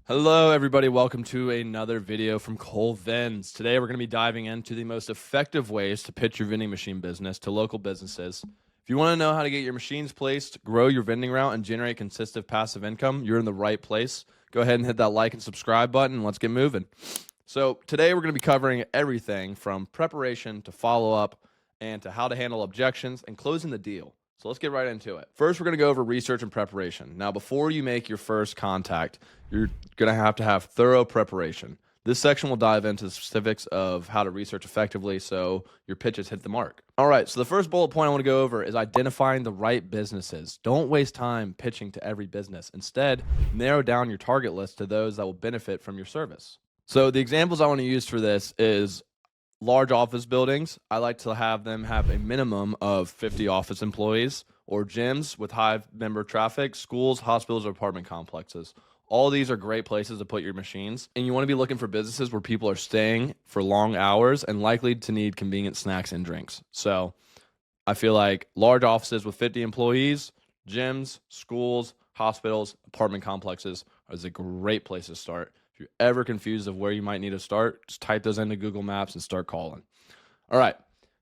Hello, everybody. Welcome to another video from Cole Vends. Today, we're going to be diving into the most effective ways to pitch your vending machine business to local businesses. If you want to know how to get your machines placed, grow your vending route, and generate consistent passive income, you're in the right place. Go ahead and hit that like and subscribe button, and let's get moving. So today, we're going to be covering everything from preparation to follow-up and to how to handle objections and closing the deal. So let's get right into it. First, we're going to go over research and preparation. Now, before you make your first contact, you're going to have thorough preparation. This section will dive into the specifics of how to research effectively so your pitches hit the mark. All right, so the first bullet point I want to go over is identifying the right businesses. Don't waste time pitching to every business. Instead, narrow down your target list to those that will benefit from your service. So the examples I want to use for this is large office buildings. I like to have them have a minimum of 50 office employees, or gyms with high member traffic, schools, hospitals, or apartment complexes. All these are great places to put your machines, and you want to be looking for businesses where people are staying for long hours and likely to need convenient snacks and drinks. So I feel like large offices with 50 employees, gyms, schools, hospitals, apartment complexes is a great place to start. If you're ever confused of where you might need to start, just type those into Google Maps and start calling. All right.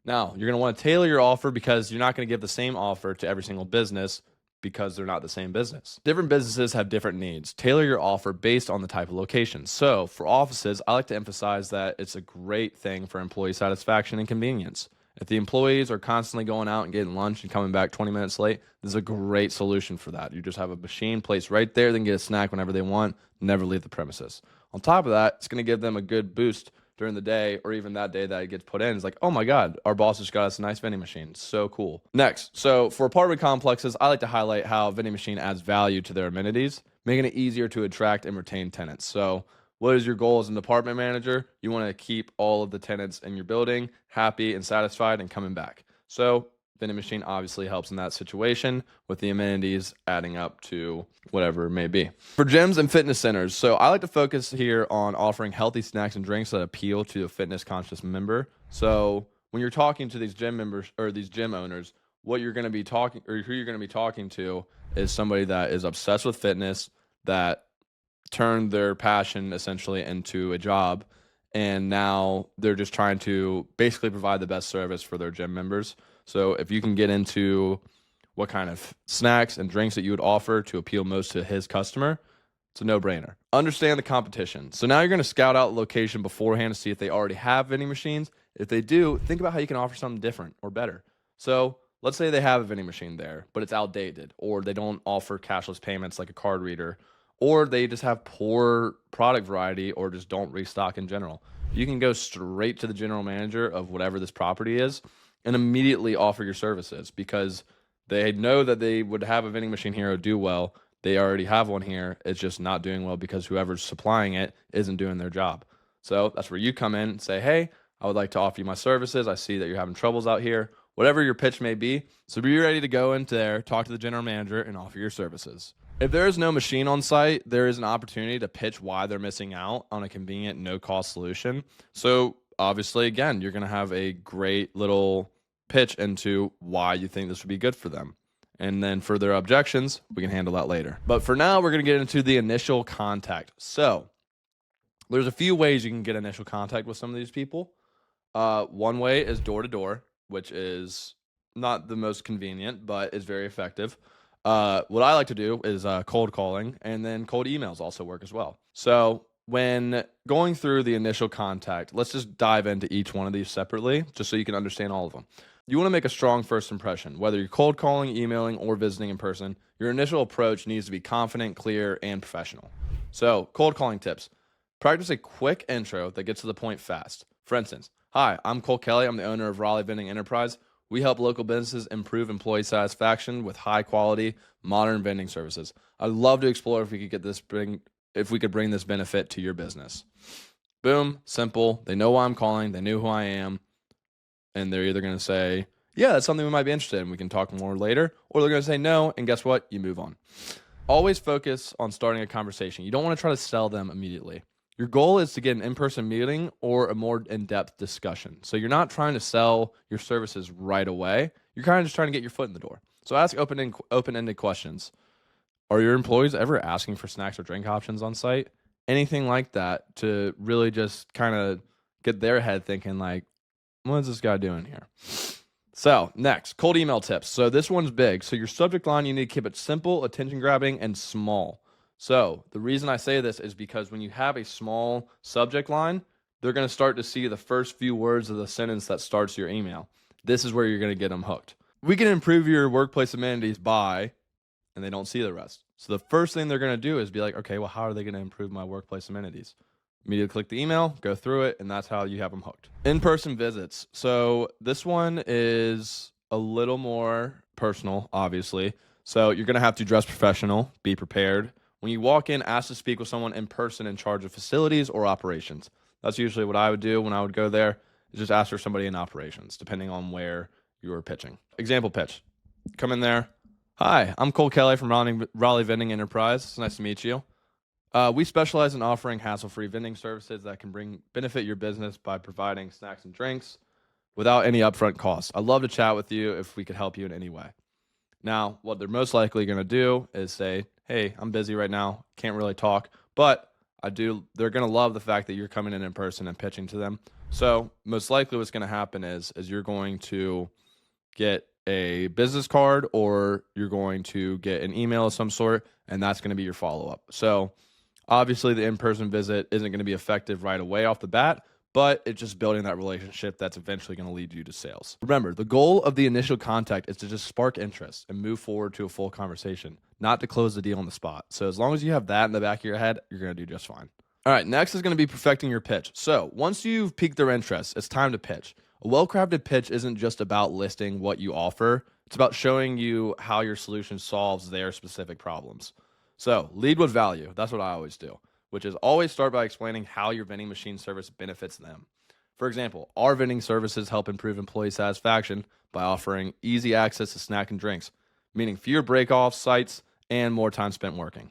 Now, you're going to want to tailor your offer because you're not going to give the same offer to every single business because they're not the same business. Different businesses have different needs. Tailor your offer based on the type of location. So for offices, I like to emphasize that it's a great thing for employee satisfaction and convenience. If the employees are constantly going out and getting lunch and coming back 20 minutes late, this is a great solution for that. You just have a machine placed right there, then get a snack whenever they want, never leave the premises. On top of that, it's going to give them a good boost during the day, or even that day that it gets put in. It's like, oh my God, our boss just got us a nice vending machine. So cool. Next, so for apartment complexes, I like to highlight how a vending machine adds value to their amenities, making it easier to attract and retain tenants. So what is your goal as an apartment manager? You want to keep all of the tenants in your building happy and satisfied and coming back. So vending machine obviously helps in that situation with the amenities adding up to whatever it may be. For gyms and fitness centers, so I like to focus here on offering healthy snacks and drinks that appeal to a fitness conscious member. So when you're talking to these gym members or these gym owners, what you're going to be talking, or who you're going to be talking to, is somebody that is obsessed with fitness, that turned their passion essentially into a job, and now they're just trying to basically provide the best service for their gym members. So if you can get into what kind of snacks and drinks that you would offer to appeal most to his customer, it's a no-brainer. Understand the competition. So now you're going to scout out the location beforehand to see if they already have vending machines. If they do, think about how you can offer something different or better. So let's say they have a vending machine there, but it's outdated, or they don't offer cashless payments like a card reader, or they just have poor product variety, or just don't restock in general. You can go straight to the general manager of whatever this property is and immediately offer your services because they know that they would have a vending machine here do well. They already have one here. It's just not doing well because whoever's supplying it isn't doing their job. So that's where you come in and say, hey, I would like to offer you my services. I see that you're having troubles out here, whatever your pitch may be. So be ready to go into there, talk to the general manager, and offer your services. If there is no machine on site, there is an opportunity to pitch why they're missing out on a convenient, no-cost solution. So obviously, again, you're going to have a great little pitch into why you think this would be good for them. And then for their objections, we can handle that later. But for now, we're going to get into the initial contact. So there's a few ways you can get initial contact with some of these people. One way is door-to-door, which is not the most convenient, but is very effective. What I like to do is cold calling, and then cold emails also work as well. So when going through the initial contact, let's just dive into each one of these separately, just so you can understand all of them. You want to make a strong first impression. Whether you're cold calling, emailing, or visiting in person, your initial approach needs to be confident, clear, and professional. So cold calling tips. Practice a quick intro that gets to the point fast. For instance, hi, I'm Cole Kelly. I'm the owner of Raleigh Vending Enterprise. We help local businesses improve employee satisfaction with high-quality, modern vending services. I'd love to explore if we could bring this benefit to your business. Boom, simple. They know why I'm calling. They knew who I am. And they're either going to say, yeah, that's something we might be interested in. We can talk more later. Or they're going to say no, and guess what? You move on. Always focus on starting a conversation. You don't want to try to sell them immediately. Your goal is to get an in-person meeting or a more in-depth discussion. So you're not trying to sell your services right away. You're kind of just trying to get your foot in the door. So ask open-ended questions. Are your employees ever asking for snacks or drink options on site? anything like that to really just kind of get their head thinking like, what is this guy doing here? So next, cold email tips. So this one's big. So your subject line, you need to keep it simple, attention grabbing, and small. So the reason I say this is because when you have a small subject line, they're going to start to see the first few words of the sentence that starts your email. This is where you're going to get them hooked. We can improve your workplace amenities by, and they don't see the rest. So the first thing they're going to do is be like, okay, well, how are they going to improve my workplace amenities? Immediately click the email, go through it, and that's how you have them hooked. In-person visits. So this one is a little more personal, obviously. So you're going to have to dress professional, be prepared. When you walk in, ask to speak with someone in person in charge of facilities or operations. That's usually what I would do when I would go there, is just ask for somebody in operations, depending on where you are pitching. Example pitch. Come in there. Hi, I'm Cole Kelly from Raleigh Vending Enterprise. It's nice to meet you. We specialize in offering hassle-free vending services that can benefit your business by providing snacks and drinks without any upfront costs. I'd love to chat with you if we could help you in any way. Now, what they're most likely going to do is say, hey, I'm busy right now, can't really talk, but they're going to love the fact that you're coming in person and pitching to them. So most likely what's going to happen is you're going to get a business card or you're going to get an email of some sort, and that's going to be your follow-up. So obviously the in-person visit isn't going to be effective right away off the bat, but it's just building that relationship that's eventually going to lead you to sales. Remember, the goal of the initial contact is to just spark interest and move forward to a full conversation, not to close the deal on the spot. So as long as you have that in the back of your head, you're going to do just fine. All right, next is going to be perfecting your pitch. So once you've piqued their interest, it's time to pitch. A well-crafted pitch isn't just about listing what you offer. It's about showing you how your solution solves their specific problems. So lead with value. That's what I always do, which is always start by explaining how your vending machine service benefits them. For example, our vending services help improve employee satisfaction by offering easy access to snack and drinks, meaning fewer break-off sites and more time spent working.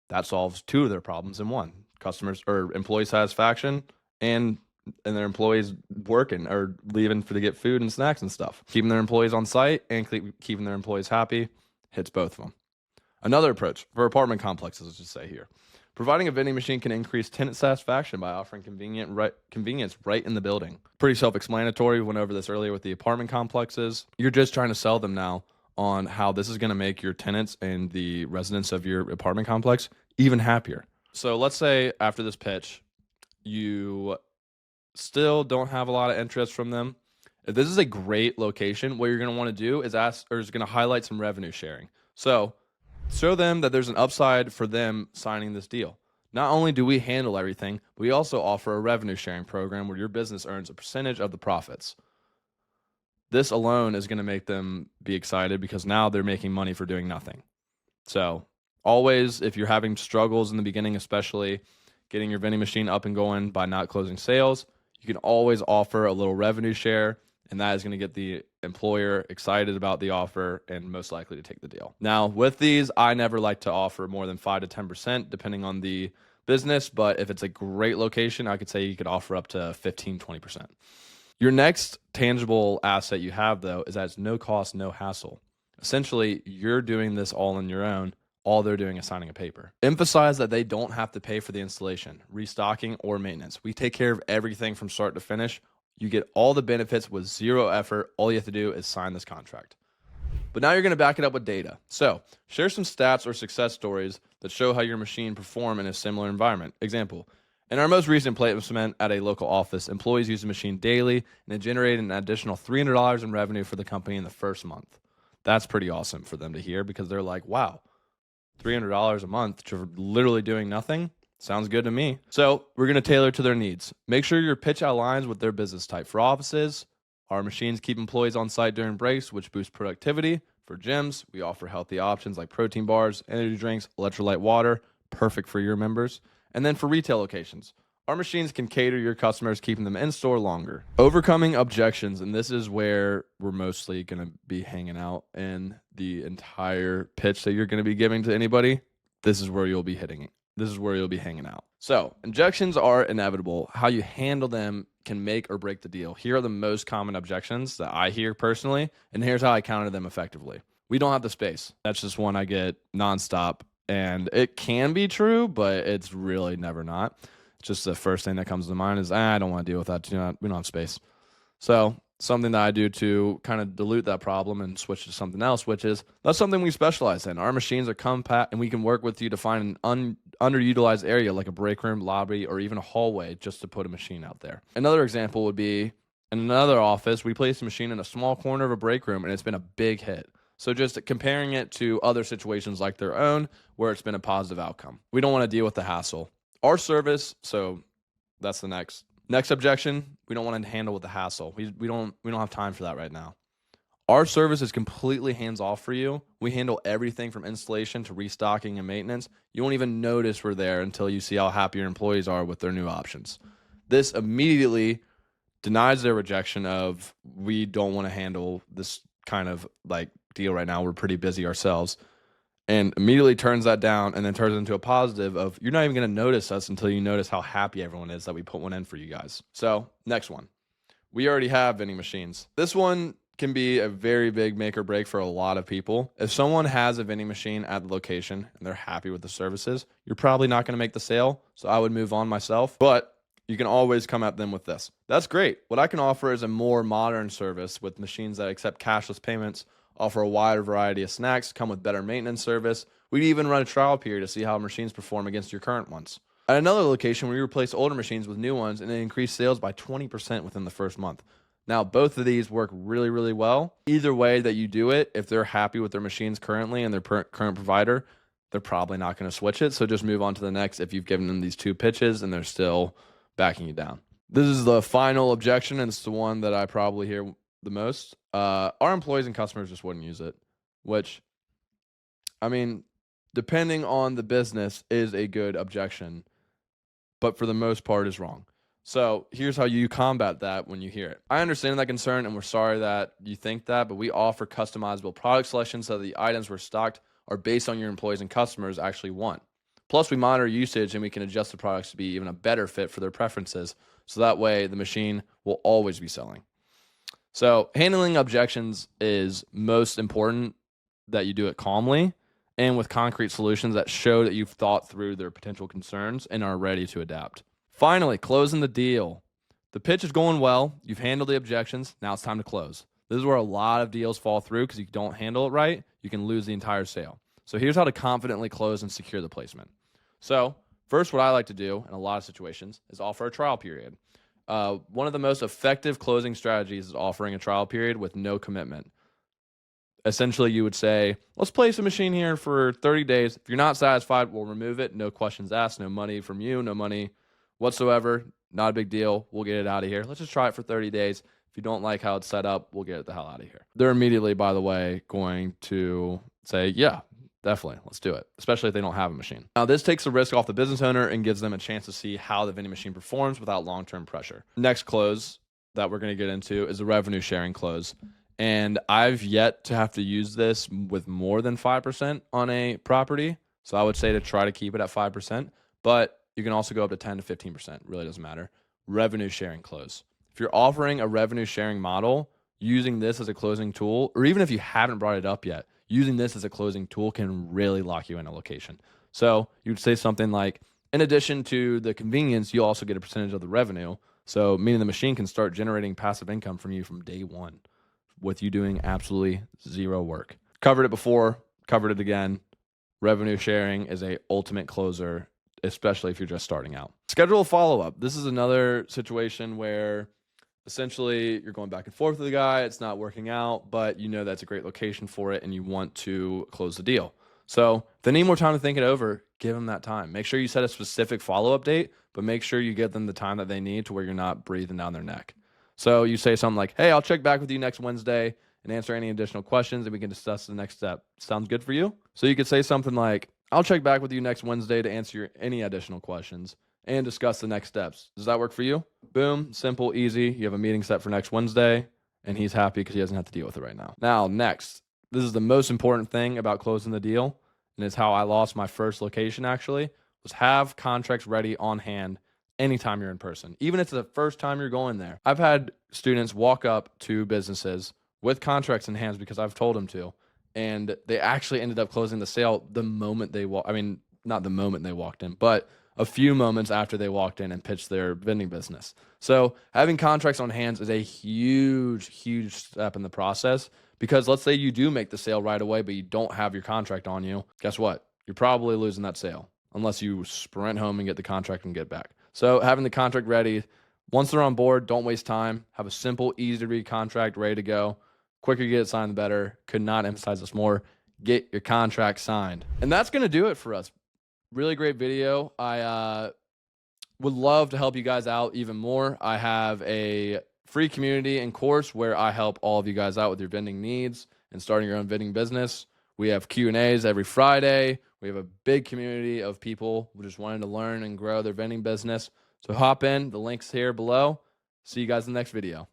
That solves two of their problems in one: customers or employee satisfaction and their employees working or leaving to get food and snacks and stuff. Keeping their employees on site and keeping their employees happy hits both of them. Another approach for apartment complexes, let's just say here. Providing a vending machine can increase tenant satisfaction by offering convenience right in the building. Pretty self-explanatory. We went over this earlier with the apartment complexes. You're just trying to sell them now on how this is going to make your tenants and the residents of your apartment complex even happier. So let's say after this pitch, you still don't have a lot of interest from them. If this is a great location, what you're going to want to do is going to highlight some revenue sharing. So show them that there's an upside for them signing this deal. Not only do we handle everything, but we also offer a revenue sharing program where your business earns a percentage of the profits. This alone is going to make them be excited because now they're making money for doing nothing. So always, if you're having struggles in the beginning, especially getting your vending machine up and going by not closing sales, you can always offer a little revenue share, and that is going to get the employer excited about the offer and most likely to take the deal. Now, with these, I never like to offer more than 5 to 10% depending on the business, but if it's a great location, I could say you could offer up to 15, 20%. Your next tangible asset you have, though, is that it's no cost, no hassle. Essentially, you're doing this all on your own. All they're doing is signing a paper. Emphasize that they don't have to pay for the installation, restocking, or maintenance. We take care of everything from start to finish. You get all the benefits with zero effort. All you have to do is sign this contract. But now you're going to back it up with data. So share some stats or success stories that show how your machine perform in a similar environment. Example, in our most recent placement at a local office, employees used the machine daily, and it generated an additional $300 in revenue for the company in the first month. That's pretty awesome for them to hear because they're like, wow, $300 a month for literally doing nothing? Sounds good to me. So we're going to tailor to their needs. Make sure your pitch aligns with their business type. For offices, our machines keep employees on site during breaks, which boosts productivity. For gyms, we offer healthy options like protein bars, energy drinks, electrolyte water, perfect for your members. And then for retail locations, our machines can cater to your customers, keeping them in store longer. Overcoming objections, and this is where we're mostly going to be hanging out in the entire pitch that you're going to be giving to anybody. This is where you'll be hitting it. This is where you'll be hanging out. So objections are inevitable. How you handle them can make or break the deal. Here are the most common objections that I hear personally, and here's how I counter them effectively. We don't have the space. That's just one I get nonstop. And it can be true, but it's really never not. It's just the first thing that comes to mind is, I don't want to deal with that. We don't have space. So something that I do to kind of dilute that problem and switch to something else, which is that's something we specialize in. Our machines are compact, and we can work with you to find an underutilized area like a break room, lobby, or even a hallway just to put a machine out there. Another example would be in another office, we placed a machine in a small corner of a break room, and it's been a big hit. So just comparing it to other situations like their own where it's been a positive outcome. We don't want to deal with the hassle. Our service, so that's the next objection. We don't want to handle with the hassle. We don't have time for that right now. Our service is completely hands off for you. We handle everything from installation to restocking and maintenance. You won't even notice we're there until you see how happy your employees are with their new options. This immediately denies their rejection of, we don't want to handle this kind of like deal right now. We're pretty busy ourselves. And immediately turns that down, and then turns into a positive of, you're not even going to notice us until you notice how happy everyone is that we put one in for you guys. So next one, we already have vending machines. This one can be a very big make or break for a lot of people. If someone has a vending machine at the location and they're happy with the services, you're probably not going to make the sale. So I would move on myself, but you can always come at them with this. That's great. What I can offer is a more modern service with machines that accept cashless payments, offer a wider variety of snacks, come with better maintenance service. We'd even run a trial period to see how machines perform against your current ones. At another location, we replaced older machines with new ones, and it increased sales by 20% within the first month. Now, both of these work really, really well. Either way that you do it, if they're happy with their machines currently and their current provider, they're probably not going to switch it. So just move on to the next if you've given them these two pitches and they're still backing you down. This is the final objection, and it's the one that I probably hear the most. Our employees and customers just wouldn't use it, which, I mean, depending on the business, is a good objection, but for the most part is wrong. So here's how you combat that when you hear it. I understand that concern, and we're sorry that you think that, but we offer customizable product selections so that the items we're stocked are based on your employees and customers actually want. Plus, we monitor usage, and we can adjust the products to be even a better fit for their preferences, so that way the machine will always be selling. So handling objections is most important that you do it calmly and with concrete solutions that show that you've thought through their potential concerns and are ready to adapt. Finally, closing the deal. The pitch is going well. You've handled the objections. Now it's time to close. This is where a lot of deals fall through because you don't handle it right. You can lose the entire sale. So here's how to confidently close and secure the placement. So first, what I like to do in a lot of situations is offer a trial period. One of the most effective closing strategies is offering a trial period with no commitment. Essentially, you would say, let's place a machine here for 30 days. If you're not satisfied, we'll remove it. No questions asked, no money from you, no money whatsoever. Not a big deal. We'll get it out of here. Let's just try it for 30 days. If you don't like how it's set up, we'll get it the hell out of here. They're immediately, by the way, going to say, yeah, definitely, let's do it, especially if they don't have a machine. Now, this takes the risk off the business owner and gives them a chance to see how the vending machine performs without long-term pressure. Next close that we're going to get into is the revenue sharing close. And I've yet to have to use this with more than 5% on a property. So I would say to try to keep it at 5%, but you can also go up to 10 to 15%. Really doesn't matter. Revenue sharing close. If you're offering a revenue sharing model, using this as a closing tool, or even if you haven't brought it up yet, using this as a closing tool can really lock you in a location. So you'd say something like, in addition to the convenience, you also get a percentage of the revenue. So meaning the machine can start generating passive income from you from day one with you doing absolutely zero work. Covered it before, covered it again. Revenue sharing is a ultimate closer, especially if you're just starting out. Schedule a follow-up. This is another situation where essentially you're going back and forth with the guy. It's not working out, but you know that's a great location for it and you want to close the deal. So if they need more time to think it over, give them that time. Make sure you set a specific follow-up date, but make sure you give them the time that they need to where you're not breathing down their neck. So you say something like, hey, I'll check back with you next Wednesday and answer any additional questions and we can discuss the next step. Sounds good for you? So you could say something like, I'll check back with you next Wednesday to answer any additional questions and discuss the next steps. Does that work for you? Boom, simple, easy. You have a meeting set for next Wednesday and he's happy because he doesn't have to deal with it right now. Now, next, this is the most important thing about closing the deal, and it's how I lost my first location actually, was have contracts ready on hand anytime you're in person. Even if it's the first time you're going there. I've had students walk up to businesses with contracts in hands because I've told them to, and they actually ended up closing the sale the moment they I mean, not the moment they walked in, but a few moments after they walked in and pitched their vending business. So having contracts on hands is a huge, huge step in the process, because let's say you do make the sale right away, but you don't have your contract on you. Guess what? You're probably losing that sale unless you sprint home and get the contract and get back. So having the contract ready, once they're on board, don't waste time. Have a simple, easy to read contract ready to go. Quicker you get it signed, the better. Could not emphasize this more. Get your contract signed. And that's going to do it for us. Really great video. I would love to help you guys out even more. I have a free community and course where I help all of you guys out with your vending needs and starting your own vending business. We have Q&As every Friday. We have a big community of people who just wanting to learn and grow their vending business. So hop in. The link's here below. See you guys in the next video.